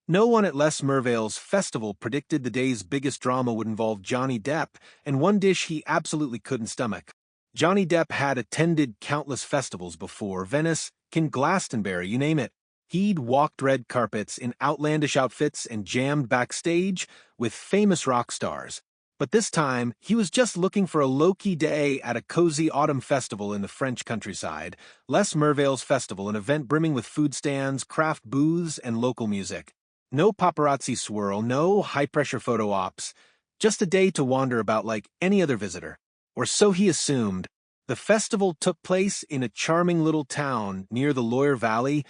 No one at Les Mervales' festival predicted the day's biggest drama would involve Johnny Depp, and one dish he absolutely couldn't stomach. Johnny Depp had attended countless festivals before, Venice, Glastonbury, you name it. He'd walked red carpets in outlandish outfits and jammed backstage with famous rock stars. But this time, he was just looking for a low-key day at a cozy autumn festival in the French countryside. Les Mervales Festival, an event brimming with food stands, craft booths, and local music. No paparazzi swirl, no high-pressure photo ops, just a day to wander about like any other visitor. Or so he assumed. The festival took place in a charming little town near the Loire Valley,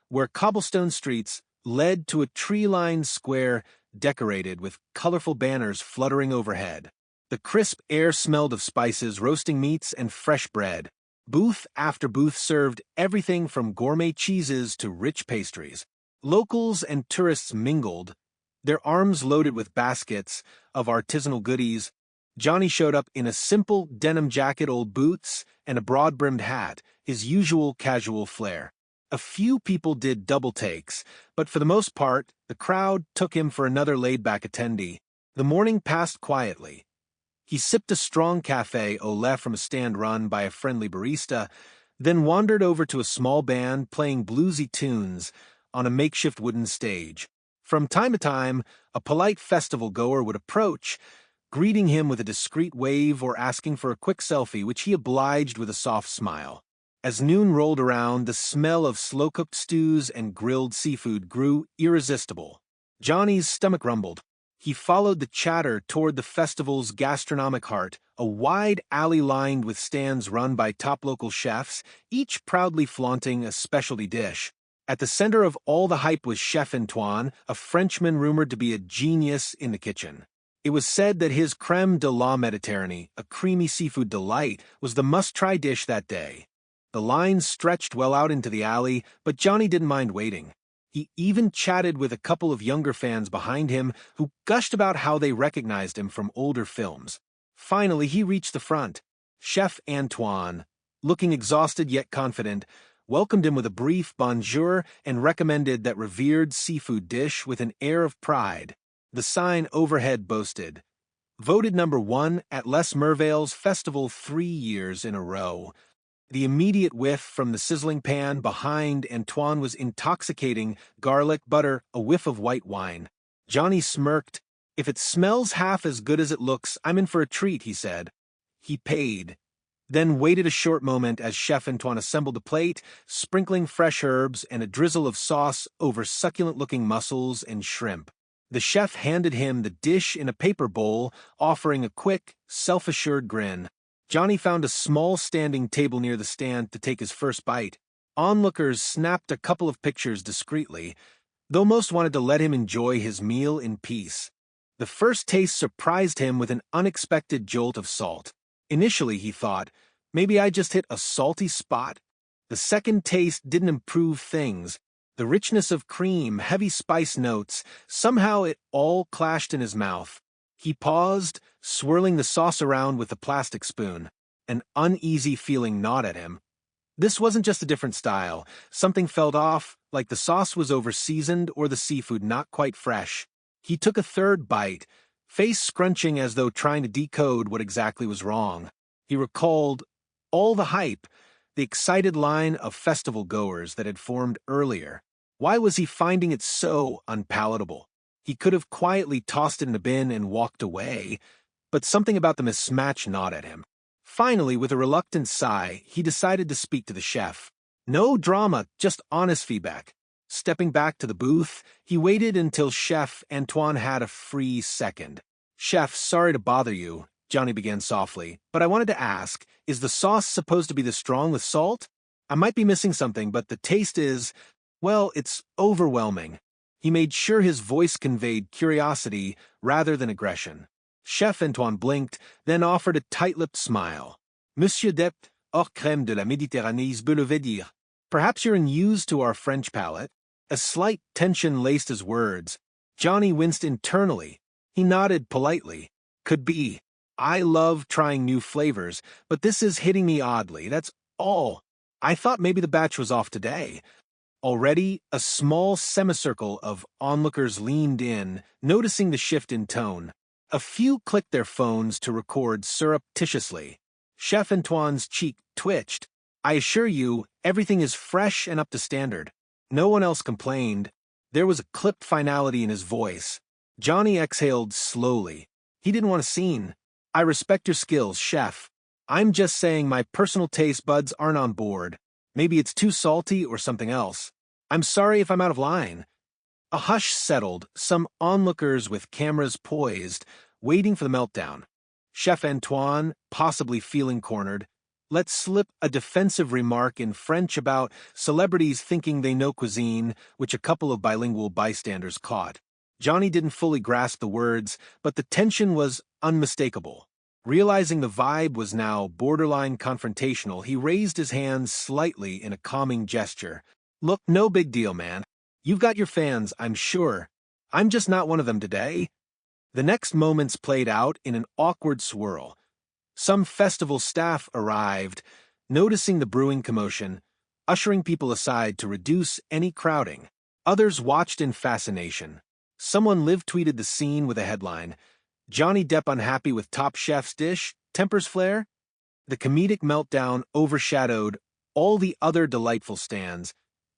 where cobblestone streets led to a tree-lined square decorated with colorful banners fluttering overhead. The crisp air smelled of spices, roasting meats, and fresh bread. Booth after booth served everything from gourmet cheeses to rich pastries. Locals and tourists mingled, their arms loaded with baskets of artisanal goodies. Johnny showed up in a simple denim jacket, old boots, and a broad-brimmed hat, his usual casual flair. A few people did double takes, but for the most part, the crowd took him for another laid-back attendee. The morning passed quietly. He sipped a strong café au lait from a stand run by a friendly barista, then wandered over to a small band playing bluesy tunes on a makeshift wooden stage. From time to time, a polite festival goer would approach, greeting him with a discreet wave or asking for a quick selfie, which he obliged with a soft smile. As noon rolled around, the smell of slow-cooked stews and grilled seafood grew irresistible. Johnny's stomach rumbled. He followed the chatter toward the festival's gastronomic heart, a wide alley lined with stands run by top local chefs, each proudly flaunting a specialty dish. At the center of all the hype was Chef Antoine, a Frenchman rumored to be a genius in the kitchen. It was said that his crème de la Méditerranée, a creamy seafood delight, was the must-try dish that day. The lines stretched well out into the alley, but Johnny didn't mind waiting. He even chatted with a couple of younger fans behind him who gushed about how they recognized him from older films. Finally, he reached the front. Chef Antoine, looking exhausted yet confident, welcomed him with a brief bonjour and recommended that revered seafood dish with an air of pride. The sign overhead boasted, "Voted #1 at Les Mervales Festival 3 years in a row." The immediate whiff from the sizzling pan behind Antoine was intoxicating: garlic, butter, a whiff of white wine. Johnny smirked. "If it smells half as good as it looks, I'm in for a treat," he said. He paid, then waited a short moment as Chef Antoine assembled a plate, sprinkling fresh herbs and a drizzle of sauce over succulent-looking mussels and shrimp. The chef handed him the dish in a paper bowl, offering a quick, self-assured grin. Johnny found a small standing table near the stand to take his first bite. Onlookers snapped a couple of pictures discreetly, though most wanted to let him enjoy his meal in peace. The first taste surprised him with an unexpected jolt of salt. Initially, he thought, maybe I just hit a salty spot. The second taste didn't improve things. The richness of cream, heavy spice notes, somehow it all clashed in his mouth. He paused, swirling the sauce around with the plastic spoon. An uneasy feeling gnawed at him. This wasn't just a different style. Something felt off, like the sauce was over-seasoned or the seafood not quite fresh. He took a third bite, face scrunching as though trying to decode what exactly was wrong. He recalled all the hype, the excited line of festival goers that had formed earlier. Why was he finding it so unpalatable? He could have quietly tossed it in a bin and walked away, but something about the mismatch gnawed at him. Finally, with a reluctant sigh, he decided to speak to the chef. No drama, just honest feedback. Stepping back to the booth, he waited until Chef Antoine had a free second. "Chef, sorry to bother you," Johnny began softly, "but I wanted to ask, is the sauce supposed to be this strong with salt? I might be missing something, but the taste is, well, it's overwhelming." He made sure his voice conveyed curiosity rather than aggression. Chef Antoine blinked, then offered a tight-lipped smile. "Monsieur Depp, hors crème de la Méditerranée, je veux dire. Perhaps you're unused to our French palate." A slight tension laced his words. Johnny winced internally. He nodded politely. "Could be. I love trying new flavors, but this is hitting me oddly, that's all. I thought maybe the batch was off today." Already, a small semicircle of onlookers leaned in, noticing the shift in tone. A few clicked their phones to record surreptitiously. Chef Antoine's cheek twitched. I assure you, everything is fresh and up to standard. No one else complained. There was a clipped finality in his voice. Johnny exhaled slowly. He didn't want a scene. I respect your skills, chef. I'm just saying my personal taste buds aren't on board. Maybe it's too salty or something else. I'm sorry if I'm out of line. A hush settled, some onlookers with cameras poised, waiting for the meltdown. Chef Antoine, possibly feeling cornered, let slip a defensive remark in French about celebrities thinking they know cuisine, which a couple of bilingual bystanders caught. Johnny didn't fully grasp the words, but the tension was unmistakable. Realizing the vibe was now borderline confrontational, he raised his hands slightly in a calming gesture. Look, no big deal, man. You've got your fans, I'm sure. I'm just not one of them today. The next moments played out in an awkward swirl. Some festival staff arrived, noticing the brewing commotion, ushering people aside to reduce any crowding. Others watched in fascination. Someone live-tweeted the scene with a headline, Johnny Depp unhappy with Top Chef's dish, tempers flare? The comedic meltdown overshadowed all the other delightful stands,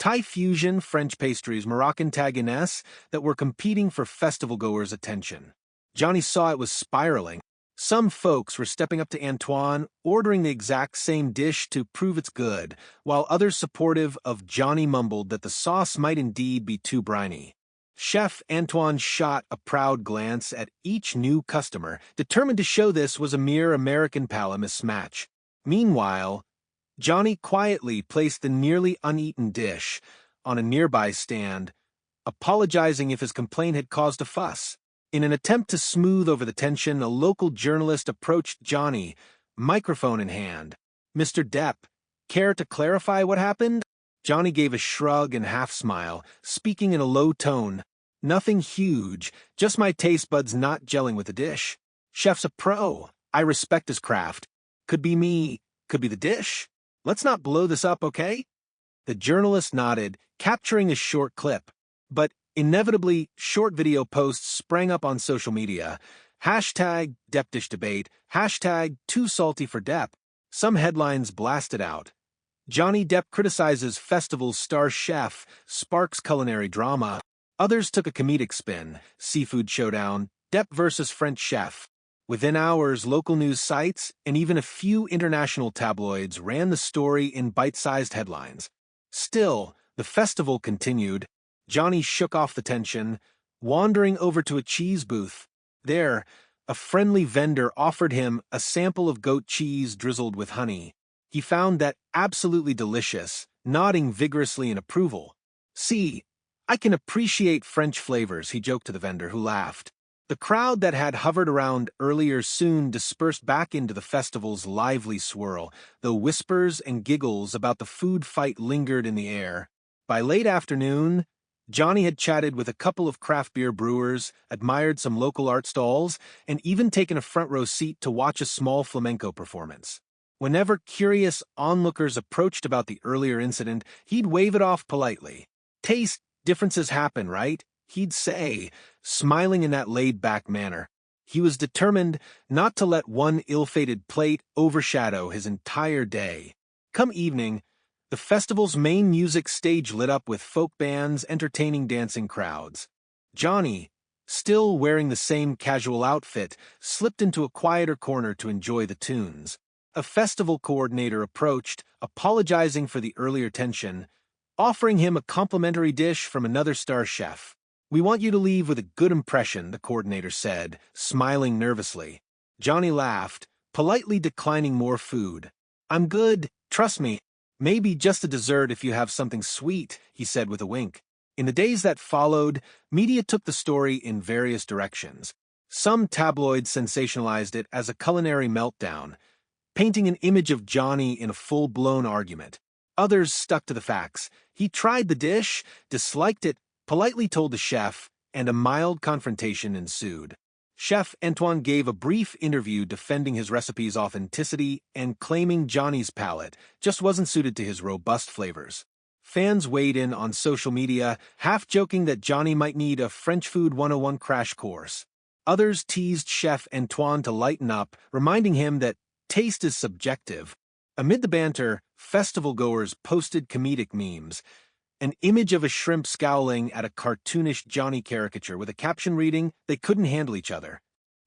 Thai fusion, French pastries, Moroccan taginess that were competing for festival-goers' attention. Johnny saw it was spiraling. Some folks were stepping up to Antoine, ordering the exact same dish to prove it's good, while others supportive of Johnny mumbled that the sauce might indeed be too briny. Chef Antoine shot a proud glance at each new customer, determined to show this was a mere American palate mismatch. Meanwhile, Johnny quietly placed the nearly uneaten dish on a nearby stand, apologizing if his complaint had caused a fuss. In an attempt to smooth over the tension, a local journalist approached Johnny, microphone in hand. Mr. Depp, care to clarify what happened? Johnny gave a shrug and half-smile, speaking in a low tone. Nothing huge, just my taste buds not gelling with the dish. Chef's a pro. I respect his craft. Could be me, could be the dish. Let's not blow this up, okay? The journalist nodded, capturing a short clip. But inevitably, short video posts sprang up on social media. Hashtag DeppDish debate, hashtag too salty for Depp. Some headlines blasted out. Johnny Depp criticizes festival's star chef, sparks culinary drama. Others took a comedic spin, seafood showdown, Depp versus French chef. Within hours, local news sites and even a few international tabloids ran the story in bite-sized headlines. Still, the festival continued. Johnny shook off the tension, wandering over to a cheese booth. There, a friendly vendor offered him a sample of goat cheese drizzled with honey. He found that absolutely delicious, nodding vigorously in approval. See, I can appreciate French flavors, he joked to the vendor, who laughed. The crowd that had hovered around earlier soon dispersed back into the festival's lively swirl, though whispers and giggles about the food fight lingered in the air. By late afternoon, Johnny had chatted with a couple of craft beer brewers, admired some local art stalls, and even taken a front-row seat to watch a small flamenco performance. Whenever curious onlookers approached about the earlier incident, he'd wave it off politely. Taste differences happen, right? He'd say, smiling in that laid-back manner. He was determined not to let one ill-fated plate overshadow his entire day. Come evening, the festival's main music stage lit up with folk bands entertaining dancing crowds. Johnny, still wearing the same casual outfit, slipped into a quieter corner to enjoy the tunes. A festival coordinator approached, apologizing for the earlier tension, offering him a complimentary dish from another star chef. We want you to leave with a good impression, the coordinator said, smiling nervously. Johnny laughed, politely declining more food. I'm good, trust me. Maybe just a dessert if you have something sweet, he said with a wink. In the days that followed, media took the story in various directions. Some tabloids sensationalized it as a culinary meltdown, painting an image of Johnny in a full-blown argument. Others stuck to the facts. He tried the dish, disliked it, politely told the chef, and a mild confrontation ensued. Chef Antoine gave a brief interview defending his recipe's authenticity and claiming Johnny's palate just wasn't suited to his robust flavors. Fans weighed in on social media, half joking that Johnny might need a French Food 101 crash course. Others teased Chef Antoine to lighten up, reminding him that taste is subjective. Amid the banter, festival-goers posted comedic memes. An image of a shrimp scowling at a cartoonish Johnny caricature with a caption reading, "They couldn't handle each other."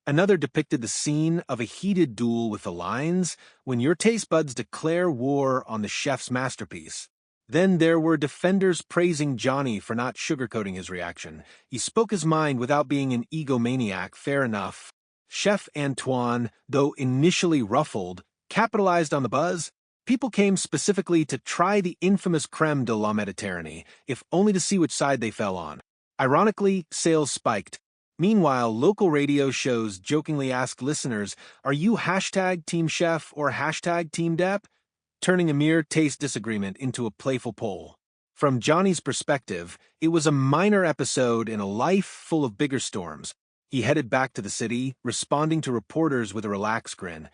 Another depicted the scene of a heated duel with the lines, "When your taste buds declare war on the chef's masterpiece." Then there were defenders praising Johnny for not sugarcoating his reaction. He spoke his mind without being an egomaniac, fair enough. Chef Antoine, though initially ruffled, capitalized on the buzz. People came specifically to try the infamous crème de la Méditerranée, if only to see which side they fell on. Ironically, sales spiked. Meanwhile, local radio shows jokingly asked listeners, "Are you hashtag Team Chef or hashtag Team Depp?" turning a mere taste disagreement into a playful poll. From Johnny's perspective, it was a minor episode in a life full of bigger storms. He headed back to the city, responding to reporters with a relaxed grin.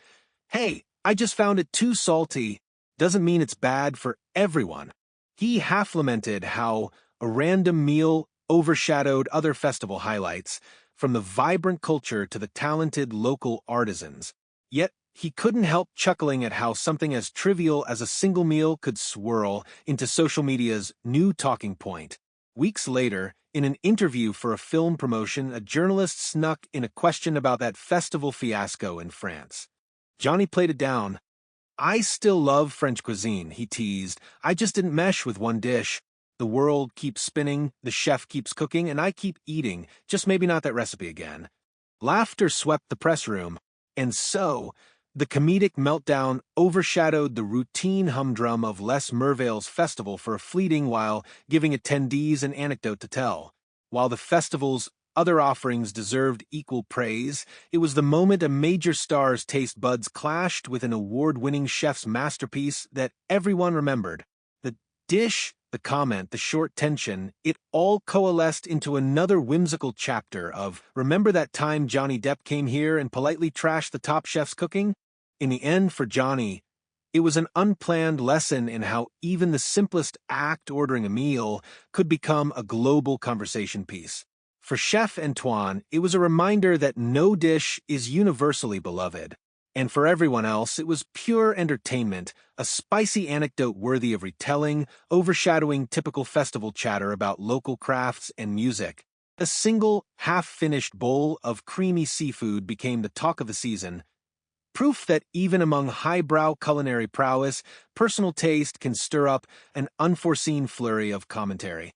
"Hey, I just found it too salty. Doesn't mean it's bad for everyone." He half-lamented how a random meal overshadowed other festival highlights, from the vibrant culture to the talented local artisans. Yet, he couldn't help chuckling at how something as trivial as a single meal could swirl into social media's new talking point. Weeks later, in an interview for a film promotion, a journalist snuck in a question about that festival fiasco in France. Johnny played it down. "I still love French cuisine," he teased. "I just didn't mesh with one dish. The world keeps spinning, the chef keeps cooking, and I keep eating, just maybe not that recipe again." Laughter swept the press room, and so the comedic meltdown overshadowed the routine humdrum of Les Mervales festival for a fleeting while, giving attendees an anecdote to tell. While the festival's other offerings deserved equal praise, it was the moment a major star's taste buds clashed with an award-winning chef's masterpiece that everyone remembered. The dish, the comment, the short tension, it all coalesced into another whimsical chapter of, "Remember that time Johnny Depp came here and politely trashed the top chef's cooking?" In the end, for Johnny, it was an unplanned lesson in how even the simplest act, ordering a meal, could become a global conversation piece. For Chef Antoine, it was a reminder that no dish is universally beloved. And for everyone else, it was pure entertainment, a spicy anecdote worthy of retelling, overshadowing typical festival chatter about local crafts and music. A single, half-finished bowl of creamy seafood became the talk of the season, proof that even among highbrow culinary prowess, personal taste can stir up an unforeseen flurry of commentary.